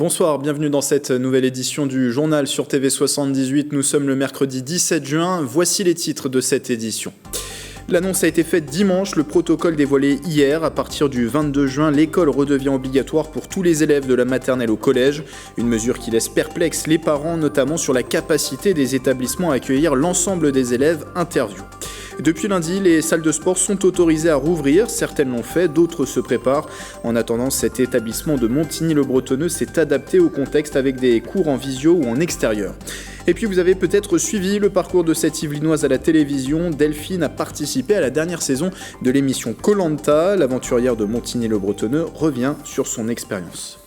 Bonsoir, bienvenue dans cette nouvelle édition du journal sur TV78. Nous sommes le mercredi 17 juin. Voici les titres de cette édition. L'annonce a été faite dimanche, le protocole dévoilé hier. À partir du 22 juin, l'école redevient obligatoire pour tous les élèves de la maternelle au collège. Une mesure qui laisse perplexes les parents, notamment sur la capacité des établissements à accueillir l'ensemble des élèves. Interview. Depuis lundi, les salles de sport sont autorisées à rouvrir. Certaines l'ont fait, d'autres se préparent. En attendant, cet établissement de Montigny-le-Bretonneux s'est adapté au contexte avec des cours en visio ou en extérieur. Et puis vous avez peut-être suivi le parcours de cette Yvelinoise à la télévision. Delphine a participé à la dernière saison de l'émission Koh-Lanta. L'aventurière de Montigny-le-Bretonneux revient sur son expérience.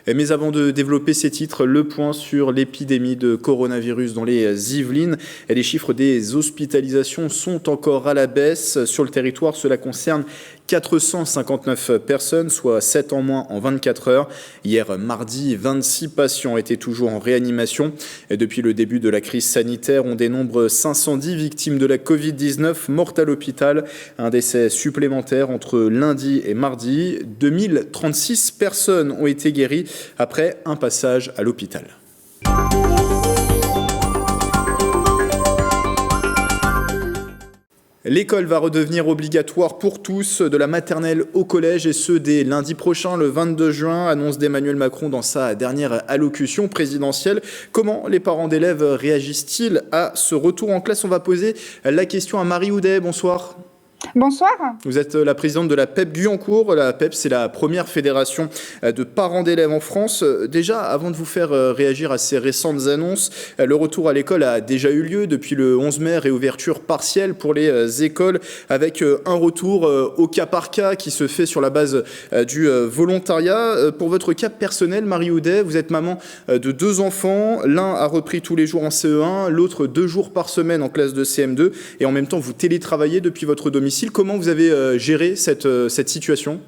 Mais avant de développer ces titres, le point sur l'épidémie de coronavirus dans les Yvelines. Les chiffres des hospitalisations sont encore à la baisse. Sur le territoire, cela concerne 459 personnes, soit 7 en moins en 24 heures. Hier, mardi, 26 patients étaient toujours en réanimation. Et depuis le début de la crise sanitaire, on dénombre 510 victimes de la Covid-19 mortes à l'hôpital. Un décès supplémentaire entre lundi et mardi. 2036 personnes ont été guéries après un passage à l'hôpital. L'école va redevenir obligatoire pour tous, de la maternelle au collège, et ce dès lundi prochain, le 22 juin, annonce d'Emmanuel Macron dans sa dernière allocution présidentielle. Comment les parents d'élèves réagissent-ils à ce retour en classe? On va poser la question à Marie Houdet. Bonsoir. Bonsoir. Vous êtes la présidente de la PEP Guyancourt. La PEP, c'est la première fédération de parents d'élèves en France. Déjà, avant de vous faire réagir à ces récentes annonces, le retour à l'école a déjà eu lieu depuis le 11 mai, réouverture partielle pour les écoles, avec un retour au cas par cas qui se fait sur la base du volontariat. Pour votre cas personnel, Marie Houdet, vous êtes maman de 2 enfants. L'un a repris tous les jours en CE1, l'autre 2 jours par semaine en classe de CM2. Et en même temps, vous télétravaillez depuis votre domicile. Comment vous avez géré cette situation ?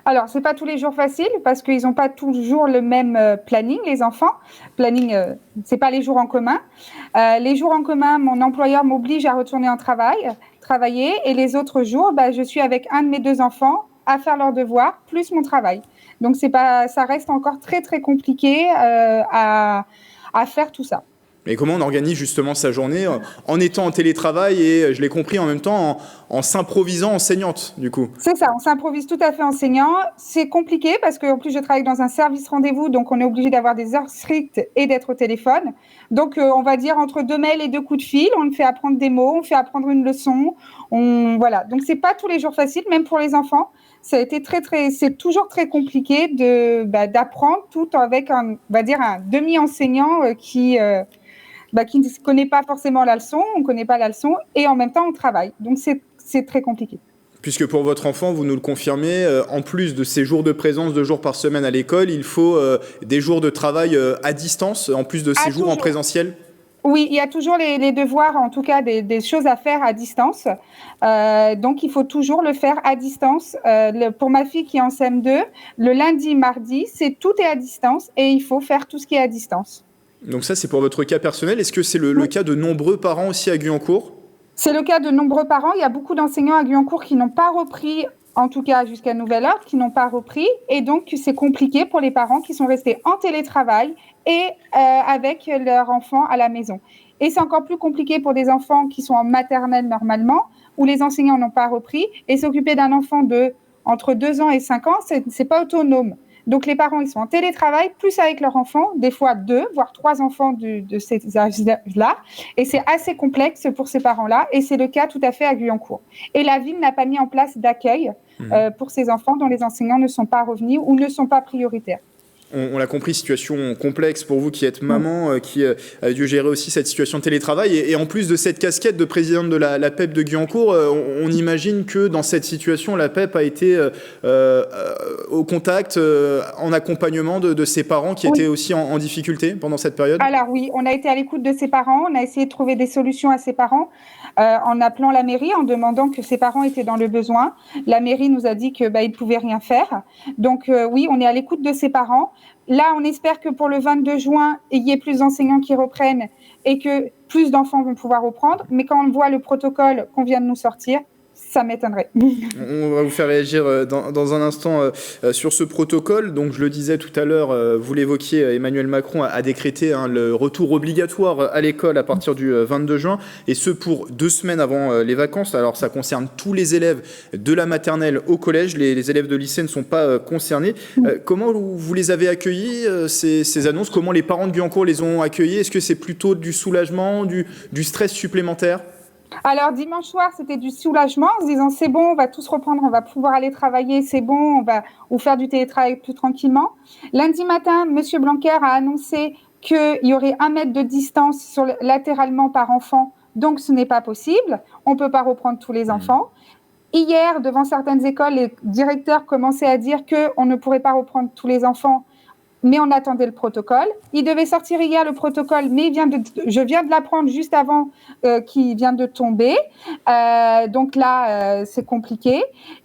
Alors, c'est pas tous les jours facile parce qu'ils n'ont pas toujours le même planning, les enfants. Planning, c'est pas les jours en commun. Les jours en commun, mon employeur m'oblige à retourner travailler, et les autres jours, je suis avec un de mes 2 enfants à faire leurs devoirs plus mon travail. Donc ça reste encore très très compliqué à faire tout ça. Mais comment on organise justement sa journée en étant en télétravail et, je l'ai compris, en même temps en s'improvisant enseignante, du coup? C'est ça, on s'improvise tout à fait enseignant. C'est compliqué parce qu'en plus, je travaille dans un service rendez-vous, donc on est obligé d'avoir des heures strictes et d'être au téléphone. Donc, on va dire entre 2 mails et 2 coups de fil, on le fait apprendre des mots, on fait apprendre une leçon. Voilà. Donc, c'est pas tous les jours facile, même pour les enfants. Ça a été c'est toujours très compliqué d'apprendre tout avec un demi-enseignant qui ne connaît pas forcément la leçon, on ne connaît pas la leçon, et en même temps, on travaille. Donc, c'est très compliqué. Puisque pour votre enfant, vous nous le confirmez, en plus de ces jours de présence 2 jours par semaine à l'école, il faut des jours de travail à distance, en plus de ces jours en présentiel? Oui, il y a toujours les devoirs, en tout cas des choses à faire à distance. Donc, il faut toujours le faire à distance. Pour ma fille qui est en CM2, le lundi, mardi, tout est à distance et il faut faire tout ce qui est à distance. Donc ça, c'est pour votre cas personnel. Est-ce que c'est le cas de nombreux parents aussi à Guyancourt? C'est le cas de nombreux parents. Il y a beaucoup d'enseignants à Guyancourt qui n'ont pas repris, en tout cas jusqu'à nouvel ordre, qui n'ont pas repris. Et donc, c'est compliqué pour les parents qui sont restés en télétravail et avec leurs enfants à la maison. Et c'est encore plus compliqué pour des enfants qui sont en maternelle normalement, où les enseignants n'ont pas repris. Et s'occuper d'un enfant entre 2 ans et 5 ans, c'est pas autonome. Donc, les parents, ils sont en télétravail, plus avec leurs enfants, des fois 2, voire 3 enfants de ces âges-là. Et c'est assez complexe pour ces parents-là. Et c'est le cas tout à fait à Guyancourt. Et la ville n'a pas mis en place d'accueil pour ces enfants dont les enseignants ne sont pas revenus ou ne sont pas prioritaires. On l'a compris, situation complexe pour vous qui êtes maman, qui a dû gérer aussi cette situation de télétravail. Et en plus de cette casquette de présidente de la PEP de Guyancourt, on imagine que dans cette situation, la PEP a été au contact, en accompagnement de ses parents qui étaient aussi en difficulté pendant cette période? Alors oui, on a été à l'écoute de ses parents, on a essayé de trouver des solutions à ses parents en appelant la mairie, en demandant que ses parents étaient dans le besoin. La mairie nous a dit qu'ils ne pouvaient rien faire. Donc oui, on est à l'écoute de ses parents. Là, on espère que pour le 22 juin, il y ait plus d'enseignants qui reprennent et que plus d'enfants vont pouvoir reprendre. Mais quand on voit le protocole qu'on vient de nous sortir, ça m'étonnerait. On va vous faire réagir dans un instant sur ce protocole. Donc, je le disais tout à l'heure, vous l'évoquiez, Emmanuel Macron a décrété le retour obligatoire à l'école à partir du 22 juin, et ce pour 2 semaines avant les vacances. Alors, ça concerne tous les élèves de la maternelle au collège. Les élèves de lycée ne sont pas concernés. Comment vous les avez accueillis, ces annonces? Comment les parents de Guyancourt les ont accueillis? Est-ce que c'est plutôt du soulagement, du stress supplémentaire? Alors, dimanche soir, c'était du soulagement en se disant c'est bon, on va tous reprendre, on va pouvoir aller travailler, c'est bon, on va ou faire du télétravail plus tranquillement. Lundi matin, M. Blanquer a annoncé qu'il y aurait 1 mètre de distance latéralement par enfant, donc ce n'est pas possible. On ne peut pas reprendre tous les enfants. Hier, devant certaines écoles, les directeurs commençaient à dire qu'on ne pourrait pas reprendre tous les enfants, mais on attendait le protocole. Il devait sortir hier le protocole, mais je viens de l'apprendre juste avant qu'il vient de tomber. Donc là, c'est compliqué.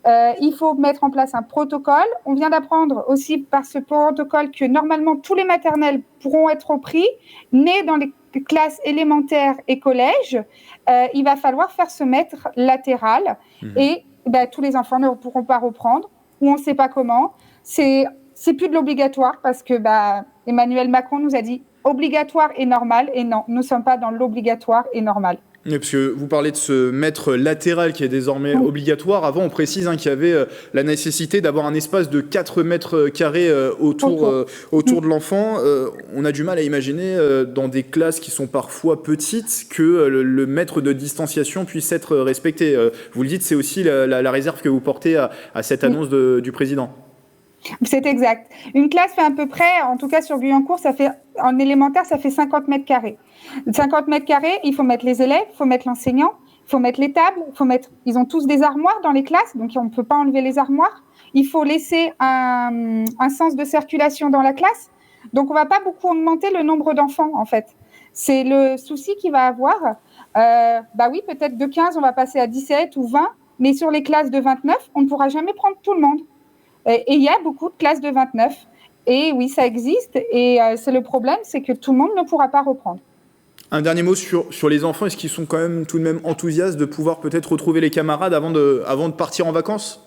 Il faut mettre en place un protocole. On vient d'apprendre aussi par ce protocole que normalement, tous les maternelles pourront être repris, mais dans les classes élémentaires et collèges, il va falloir faire ce mètre latéral et tous les enfants ne pourront pas reprendre ou on ne sait pas comment. C'est plus de l'obligatoire parce que Emmanuel Macron nous a dit obligatoire et normal, et non, nous ne sommes pas dans l'obligatoire et normal. Oui, parce que vous parlez de ce mètre latéral qui est désormais obligatoire. Avant, on précise qu'il y avait la nécessité d'avoir un espace de 4 mètres carrés autour de l'enfant. On a du mal à imaginer dans des classes qui sont parfois petites que le mètre de distanciation puisse être respecté. Vous le dites, c'est aussi la réserve que vous portez à cette annonce du président. C'est exact. Une classe fait à peu près, en tout cas sur Guyancourt, en élémentaire, ça fait 50 mètres carrés. 50 mètres carrés, il faut mettre les élèves, il faut mettre l'enseignant, il faut mettre les tables, ils ont tous des armoires dans les classes, donc on ne peut pas enlever les armoires. Il faut laisser un sens de circulation dans la classe. Donc on ne va pas beaucoup augmenter le nombre d'enfants, en fait. C'est le souci qu'il va avoir. Oui, peut-être de 15, on va passer à 17 ou 20, mais sur les classes de 29, on ne pourra jamais prendre tout le monde. Et il y a beaucoup de classes de 29. Et oui, ça existe. Et c'est le problème, c'est que tout le monde ne pourra pas reprendre. Un dernier mot sur les enfants. Est-ce qu'ils sont quand même tout de même enthousiastes de pouvoir peut-être retrouver les camarades avant de partir en vacances?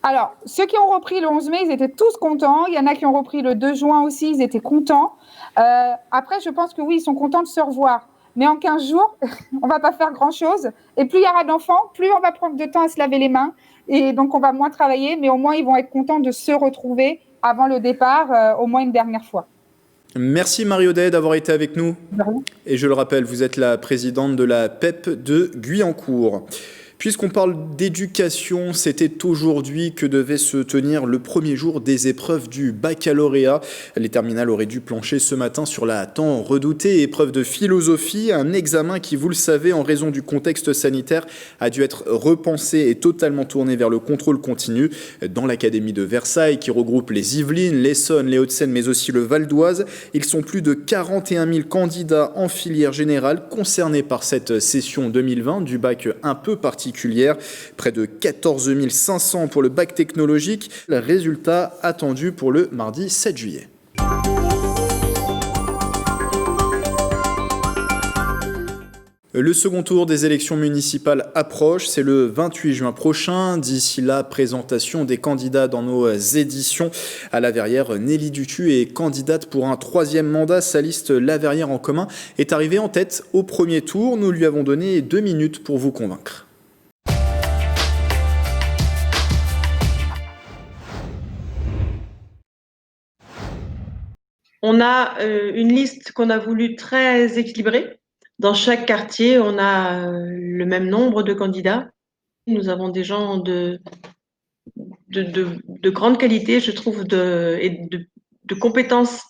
Alors, ceux qui ont repris le 11 mai, ils étaient tous contents. Il y en a qui ont repris le 2 juin aussi, ils étaient contents. Après, je pense que oui, ils sont contents de se revoir. Mais en 15 jours, on ne va pas faire grand-chose. Et plus il y aura d'enfants, plus on va prendre de temps à se laver les mains. Et donc, on va moins travailler, mais au moins, ils vont être contents de se retrouver avant le départ, au moins une dernière fois. Merci Marie-Odette d'avoir été avec nous. Et je le rappelle, vous êtes la présidente de la PEP de Guyancourt. Puisqu'on parle d'éducation, c'était aujourd'hui que devait se tenir le premier jour des épreuves du baccalauréat. Les terminales auraient dû plancher ce matin sur la tant redoutée épreuve de philosophie, un examen qui, vous le savez, en raison du contexte sanitaire, a dû être repensé et totalement tourné vers le contrôle continu. Dans l'académie de Versailles, qui regroupe les Yvelines, l'Essonne, les Hauts-de-Seine, mais aussi le Val d'Oise, ils sont plus de 41 000 candidats en filière générale concernés par cette session 2020 du bac un peu particulière. Près de 14 500 pour le bac technologique. Le résultat attendu pour le mardi 7 juillet. Le second tour des élections municipales approche, c'est le 28 juin prochain. D'ici là, présentation des candidats dans nos éditions. À La Verrière, Nelly Dutu est candidate pour un 3e mandat. Sa liste La Verrière en commun est arrivée en tête au premier tour. Nous lui avons donné 2 minutes pour vous convaincre. On a une liste qu'on a voulu très équilibrée. Dans chaque quartier, on a le même nombre de candidats. Nous avons des gens de grande qualité, je trouve, et de compétences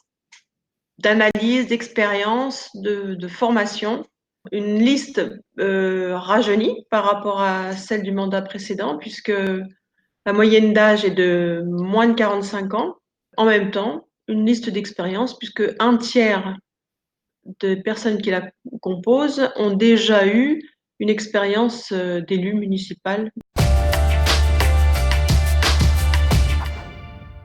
d'analyse, d'expérience, de formation. Une liste rajeunie par rapport à celle du mandat précédent, puisque la moyenne d'âge est de moins de 45 ans. En même temps, une liste d'expérience, puisque un tiers de personnes qui la composent ont déjà eu une expérience d'élu municipal.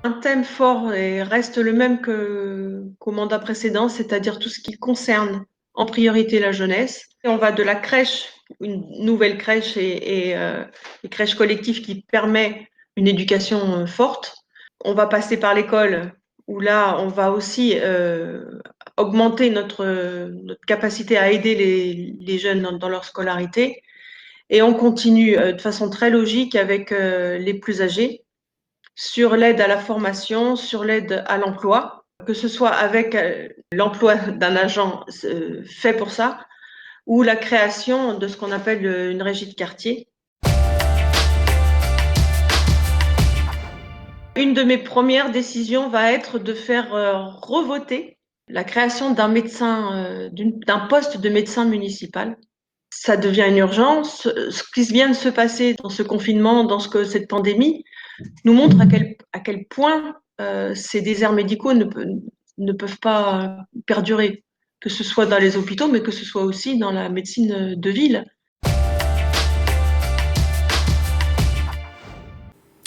Un thème fort reste le même qu'au mandat précédent, c'est-à-dire tout ce qui concerne en priorité la jeunesse. Et on va de la crèche, une nouvelle crèche et une crèche collective qui permet une éducation forte. On va passer par l'école où là, on va aussi augmenter notre capacité à aider les jeunes dans leur scolarité. Et on continue de façon très logique avec les plus âgés sur l'aide à la formation, sur l'aide à l'emploi, que ce soit avec l'emploi d'un agent fait pour ça ou la création de ce qu'on appelle une régie de quartier. Une de mes premières décisions va être de faire revoter la création d'un poste de médecin municipal. Ça devient une urgence. Ce qui vient de se passer dans ce confinement, cette pandémie, nous montre à quel point ces déserts médicaux ne peuvent pas perdurer, que ce soit dans les hôpitaux, mais que ce soit aussi dans la médecine de ville.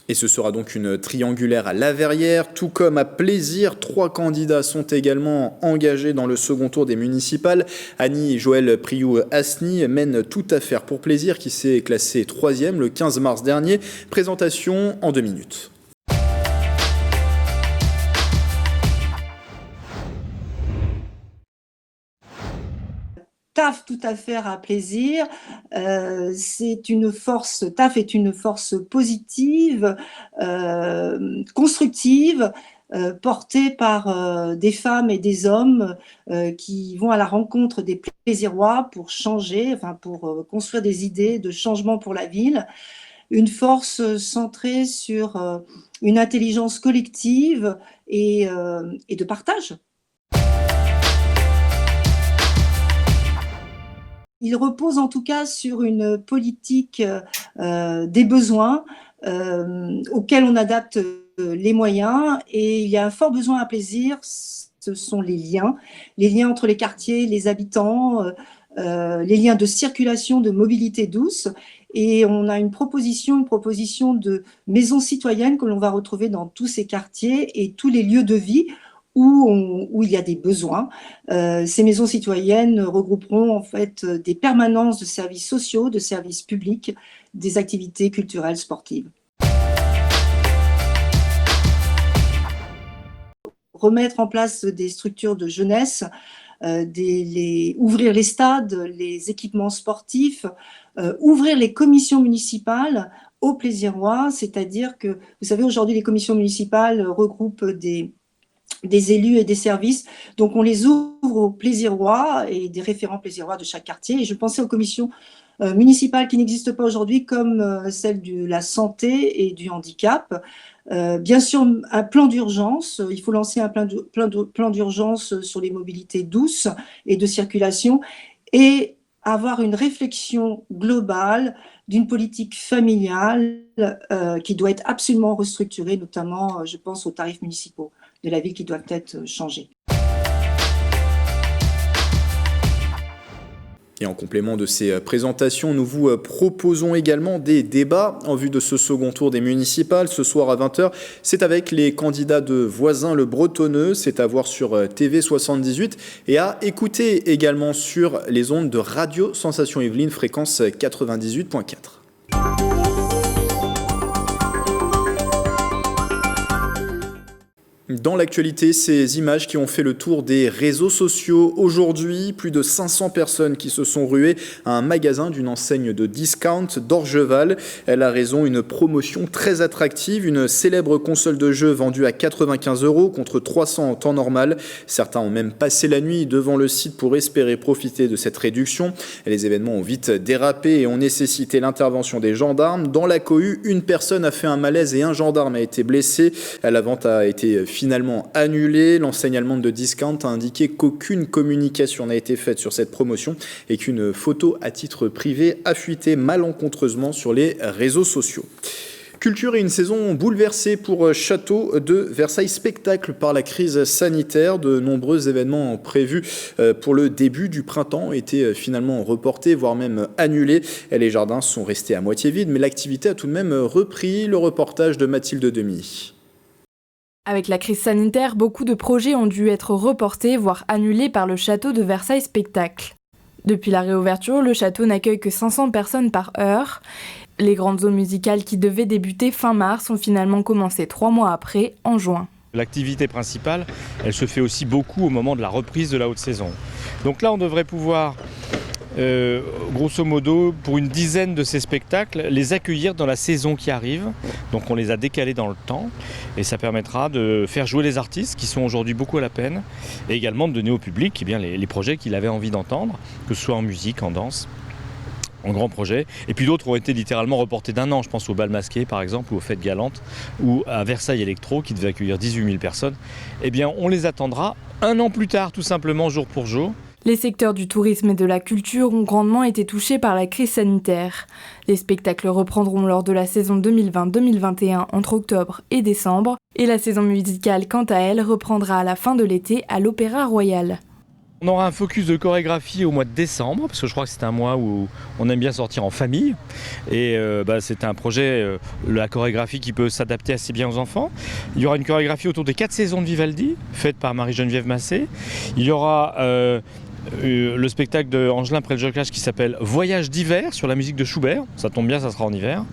Et ce sera donc une triangulaire à La Verrière, tout comme à Plaisir. 3 candidats sont également engagés dans le second tour des municipales. Annie Joël Priou-Asni mène Toute affaire pour Plaisir, qui s'est classé 3e le 15 mars dernier. Présentation en 2 minutes. TAF, Toute affaire à Plaisir, c'est une force, TAF est une force positive, constructive, portée par des femmes et des hommes qui vont à la rencontre des Plaisirois pour changer, pour construire des idées de changement pour la ville. Une force centrée sur une intelligence collective et de partage. Il repose en tout cas sur une politique des besoins auxquels on adapte les moyens, et il y a un fort besoin à Plaisir, ce sont les liens entre les quartiers, les habitants, les liens de circulation, de mobilité douce. Et on a une proposition de maison citoyenne que l'on va retrouver dans tous ces quartiers et tous les lieux de vie où il y a des besoins. Ces maisons citoyennes regrouperont en fait des permanences de services sociaux, de services publics, des activités culturelles, sportives. Remettre en place des structures de jeunesse, ouvrir les stades, les équipements sportifs, ouvrir les commissions municipales aux Plaisirois, c'est-à-dire que, vous savez, aujourd'hui, les commissions municipales regroupent des élus et des services. Donc, on les ouvre aux Plaisirois et des référents Plaisirois de chaque quartier. Et je pensais aux commissions municipales qui n'existent pas aujourd'hui, comme celle de la santé et du handicap. Bien sûr, un plan d'urgence. Il faut lancer un plan d'urgence sur les mobilités douces et de circulation et avoir une réflexion globale d'une politique familiale qui doit être absolument restructurée, notamment, je pense, aux tarifs municipaux de la ville qui doivent être changés. Et en complément de ces présentations, nous vous proposons également des débats en vue de ce second tour des municipales. Ce soir à 20h, c'est avec les candidats de Voisin le Bretonneux. C'est à voir sur TV78 et à écouter également sur les ondes de Radio Sensation Yvelines, fréquence 98.4. Dans l'actualité, ces images qui ont fait le tour des réseaux sociaux aujourd'hui, plus de 500 personnes qui se sont ruées à un magasin d'une enseigne de discount d'Orgeval. Elle a raison, une promotion très attractive, une célèbre console de jeu vendue à 95 € contre 300 en temps normal. Certains ont même passé la nuit devant le site pour espérer profiter de cette réduction. Les événements ont vite dérapé et ont nécessité l'intervention des gendarmes. Dans la cohue, une personne a fait un malaise et un gendarme a été blessé. La vente a été finalement annulée. L'enseigne allemande de discount a indiqué qu'aucune communication n'a été faite sur cette promotion et qu'une photo à titre privé a fuité malencontreusement sur les réseaux sociaux. Culture et une saison bouleversée pour Château de Versailles Spectacle par la crise sanitaire. De nombreux événements prévus pour le début du printemps étaient finalement reportés, voire même annulés. Les jardins sont restés à moitié vides, mais l'activité a tout de même repris. Le reportage de Mathilde Demy. Avec la crise sanitaire, beaucoup de projets ont dû être reportés, voire annulés par le château de Versailles Spectacle. Depuis la réouverture, le château n'accueille que 500 personnes par heure. Les grandes zones musicales qui devaient débuter fin mars ont finalement commencé 3 mois après, en juin. L'activité principale, elle se fait aussi beaucoup au moment de la reprise de la haute saison. Donc là, on devrait pouvoir, grosso modo, pour une dizaine de ces spectacles, les accueillir dans la saison qui arrive. Donc on les a décalés dans le temps et ça permettra de faire jouer les artistes qui sont aujourd'hui beaucoup à la peine et également de donner au public les projets qu'il avait envie d'entendre, que ce soit en musique, en danse, en grand projet. Et puis d'autres ont été littéralement reportés d'1 an. Je pense au Bal Masqué par exemple, ou aux Fêtes Galantes, ou à Versailles Electro qui devait accueillir 18 000 personnes. Eh bien on les attendra 1 an plus tard, tout simplement, jour pour jour. Les secteurs du tourisme et de la culture ont grandement été touchés par la crise sanitaire. Les spectacles reprendront lors de la saison 2020-2021 entre octobre et décembre, et la saison musicale, quant à elle, reprendra à la fin de l'été à l'Opéra Royal. On aura un focus de chorégraphie au mois de décembre, parce que je crois que c'est un mois où on aime bien sortir en famille. Et c'est un projet, la chorégraphie qui peut s'adapter assez bien aux enfants. Il y aura une chorégraphie autour des 4 saisons de Vivaldi, faite par Marie-Geneviève Massé. Il y aura le spectacle d'Angelin Préljocage qui s'appelle Voyage d'hiver sur la musique de Schubert. Ça tombe bien, ça sera en hiver.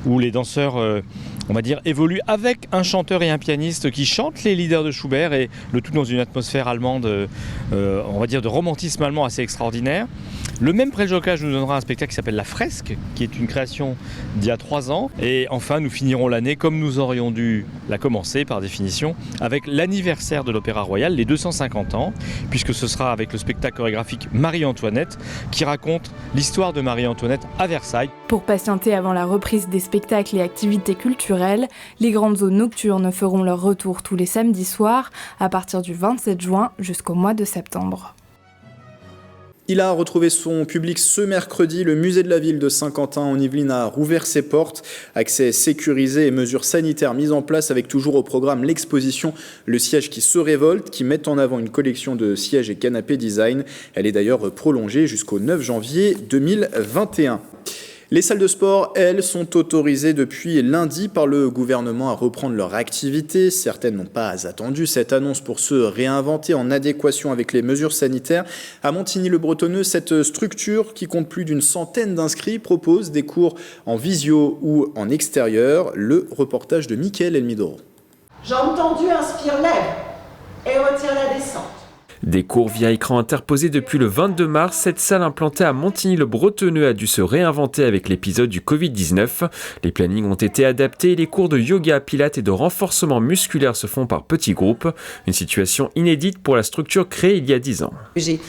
Où les danseurs, on va dire, évoluent avec un chanteur et un pianiste qui chantent les leaders de Schubert, et le tout dans une atmosphère allemande, on va dire de romantisme allemand assez extraordinaire. Le même Préljocage nous donnera un spectacle qui s'appelle La Fresque, qui est une création d'il y a 3 ans. Et enfin, nous finirons l'année, comme nous aurions dû la commencer par définition, avec l'anniversaire de l'Opéra Royal, les 250 ans, puisque ce sera avec le spectacle chorégraphique Marie-Antoinette, qui raconte l'histoire de Marie-Antoinette à Versailles. Pour patienter avant la reprise des spectacles et activités culturelles, les grandes zones nocturnes feront leur retour tous les samedis soirs, à partir du 27 juin jusqu'au mois de septembre. Il a retrouvé son public ce mercredi. Le musée de la ville de Saint-Quentin en Yvelines a rouvert ses portes. Accès sécurisé et mesures sanitaires mises en place, avec toujours au programme l'exposition Le siège qui se révolte, qui met en avant une collection de sièges et canapés design. Elle est d'ailleurs prolongée jusqu'au 9 janvier 2021. Les salles de sport, elles, sont autorisées depuis lundi par le gouvernement à reprendre leur activité. Certaines n'ont pas attendu cette annonce pour se réinventer en adéquation avec les mesures sanitaires. À Montigny-le-Bretonneux, cette structure, qui compte plus d'une centaine d'inscrits, propose des cours en visio ou en extérieur. Le reportage de Mickaël Elmidoro. Jambes tendues, inspire, lève et retire la descente. Des cours via écran interposés depuis le 22 mars, cette salle implantée à Montigny-le-Bretonneux a dû se réinventer avec l'épisode du Covid-19. Les plannings ont été adaptés et les cours de yoga, pilates et de renforcement musculaire se font par petits groupes. Une situation inédite pour la structure créée il y a 10 ans. J'ai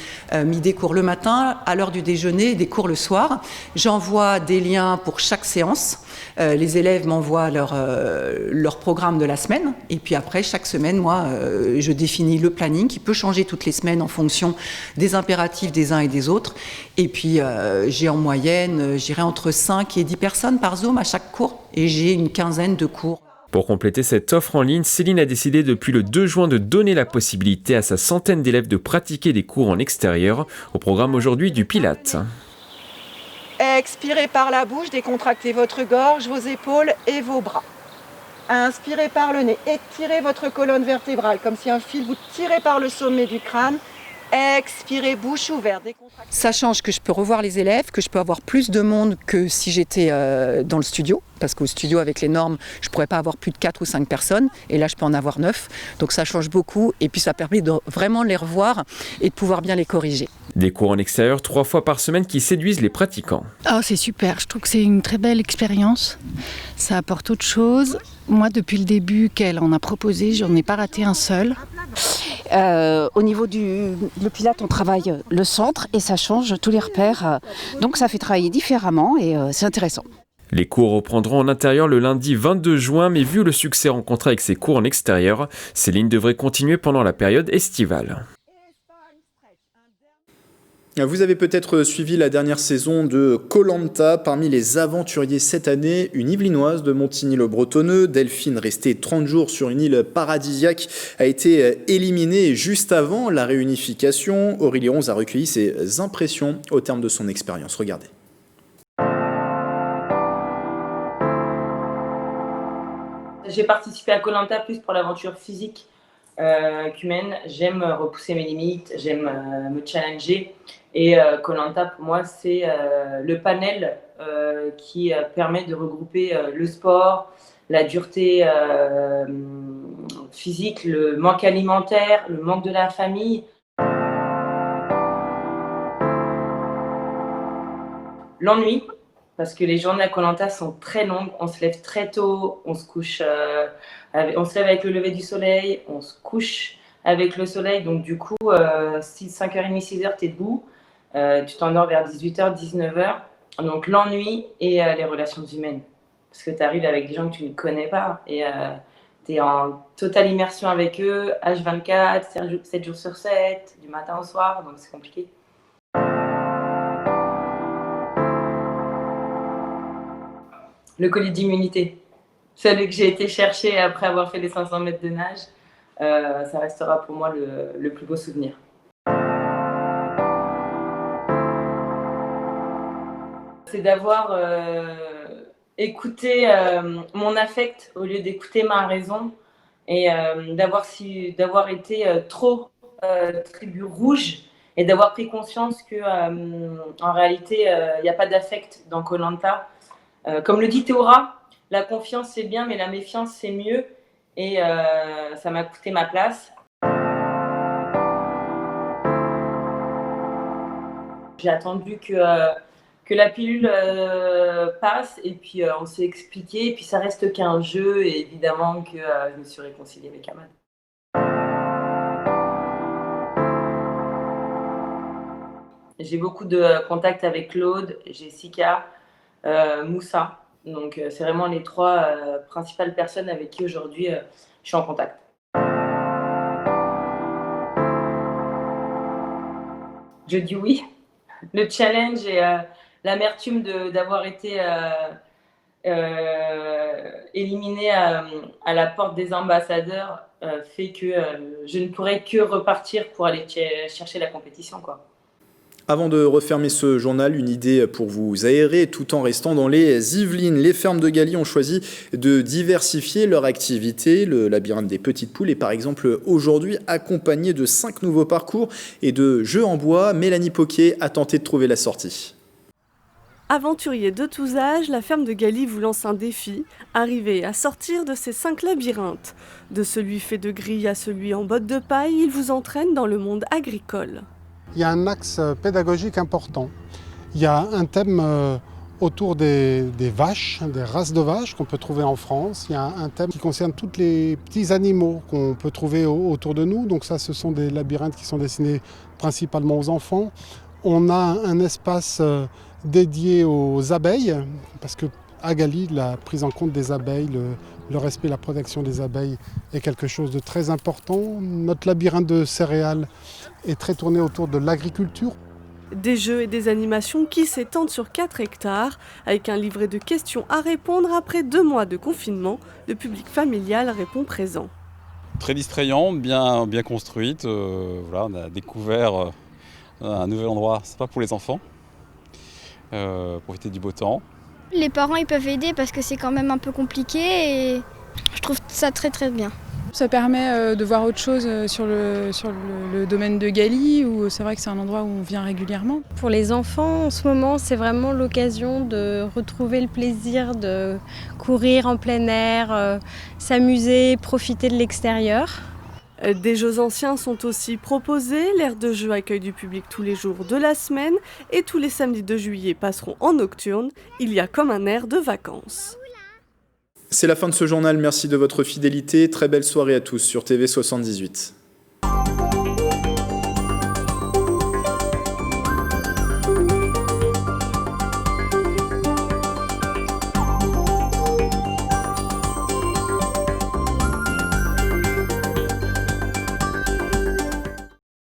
mis des cours le matin, à l'heure du déjeuner, et des cours le soir. J'envoie des liens pour chaque séance. Les élèves m'envoient leur programme de la semaine. Et puis après, chaque semaine, moi, je définis le planning qui peut changer toutes les semaines en fonction des impératifs des uns et des autres. Et puis, j'ai en moyenne, j'irai entre 5 et 10 personnes par Zoom à chaque cours. Et j'ai une quinzaine de cours. Pour compléter cette offre en ligne, Céline a décidé depuis le 2 juin de donner la possibilité à sa centaine d'élèves de pratiquer des cours en extérieur. Au programme aujourd'hui du Pilates. Expirez par la bouche, décontractez votre gorge, vos épaules et vos bras. Inspirez par le nez, étirez votre colonne vertébrale comme si un fil vous tirait par le sommet du crâne. Expirez, bouche ouverte. Ça change que je peux revoir les élèves, que je peux avoir plus de monde que si j'étais dans le studio. Parce qu'au studio, avec les normes, je ne pourrais pas avoir plus de 4 ou 5 personnes. Et là, je peux en avoir 9. Donc ça change beaucoup. Et puis ça permet de vraiment les revoir et de pouvoir bien les corriger. Des cours en extérieur 3 fois par semaine qui séduisent les pratiquants. Oh, c'est super. Je trouve que c'est une très belle expérience. Ça apporte autre chose. Moi, depuis le début qu'elle en a proposé, j'en ai pas raté un seul. Au niveau le Pilates, on travaille le centre et ça change tous les repères. Donc ça fait travailler différemment et c'est intéressant. Les cours reprendront en intérieur le lundi 22 juin, mais vu le succès rencontré avec ces cours en extérieur, Céline devrait continuer pendant la période estivale. Vous avez peut-être suivi la dernière saison de Koh-Lanta. Parmi les aventuriers cette année, une Yvelinoise de Montigny-le-Bretonneux, Delphine, restée 30 jours sur une île paradisiaque, a été éliminée juste avant la réunification. Aurélie Ronze a recueilli ses impressions au terme de son expérience. Regardez. J'ai participé à Koh-Lanta plus pour l'aventure physique qu'humaine. J'aime repousser mes limites, j'aime me challenger. Et Koh-Lanta, pour moi, c'est le panel qui permet de regrouper le sport, la dureté physique, le manque alimentaire, le manque de la famille. L'ennui, parce que les journées à Koh-Lanta sont très longues, on se lève très tôt, on se couche, on se lève avec le lever du soleil, on se couche avec le soleil, donc du coup, 5h30, 6h, tu es debout, tu t'endors vers 18h, 19h, donc l'ennui et les relations humaines, parce que tu arrives avec des gens que tu ne connais pas, et tu es en totale immersion avec eux, H24, 7 jours sur 7, du matin au soir, donc c'est compliqué. Le colis d'immunité, celui que j'ai été chercher après avoir fait les 500 mètres de nage, ça restera pour moi le plus beau souvenir. C'est d'avoir écouté mon affect au lieu d'écouter ma raison et d'avoir été trop tribu rouge et d'avoir pris conscience qu'en réalité, il n'y a pas d'affect dans Koh-Lanta. Comme le dit Théora, la confiance c'est bien, mais la méfiance c'est mieux. Et ça m'a coûté ma place. J'ai attendu que la pilule passe et puis on s'est expliqué. Et puis ça reste qu'un jeu et évidemment que je me suis réconciliée avec Ahmad. J'ai beaucoup de contacts avec Claude, Jessica, Moussa. Donc c'est vraiment les 3 principales personnes avec qui aujourd'hui je suis en contact. Je dis oui. Le challenge et l'amertume d'avoir été éliminée à la porte des ambassadeurs fait que je ne pourrais que repartir pour aller chercher la compétition, quoi. Avant de refermer ce journal, une idée pour vous aérer tout en restant dans les Yvelines. Les fermes de Galy ont choisi de diversifier leur activité. Le labyrinthe des petites poules est par exemple aujourd'hui accompagné de 5 nouveaux parcours et de jeux en bois. Mélanie Poquet a tenté de trouver la sortie. Aventuriers de tous âges, la ferme de Galy vous lance un défi, arriver à sortir de ces 5 labyrinthes. De celui fait de grilles à celui en bottes de paille, il vous entraîne dans le monde agricole. Il y a un axe pédagogique important. Il y a un thème autour des vaches, des races de vaches qu'on peut trouver en France. Il y a un thème qui concerne tous les petits animaux qu'on peut trouver autour de nous. Donc ça, ce sont des labyrinthes qui sont destinés principalement aux enfants. On a un espace dédié aux abeilles, parce qu'à Galy, la prise en compte des abeilles, le respect et la protection des abeilles est quelque chose de très important. Notre labyrinthe de céréales est très tourné autour de l'agriculture. Des jeux et des animations qui s'étendent sur 4 hectares, avec un livret de questions à répondre après 2 mois de confinement. Le public familial répond présent. Très distrayant, bien construite. Voilà, on a découvert un nouvel endroit, c'est pas pour les enfants. Profiter du beau temps. Les parents ils peuvent aider parce que c'est quand même un peu compliqué et je trouve ça très très bien. Ça permet de voir autre chose sur le domaine de Galy, où c'est vrai que c'est un endroit où on vient régulièrement. Pour les enfants, en ce moment, c'est vraiment l'occasion de retrouver le plaisir de courir en plein air, s'amuser, profiter de l'extérieur. Des jeux anciens sont aussi proposés. L'aire de jeu accueille du public tous les jours de la semaine et tous les samedis de juillet passeront en nocturne. Il y a comme un air de vacances. C'est la fin de ce journal, merci de votre fidélité. Très belle soirée à tous sur TV78.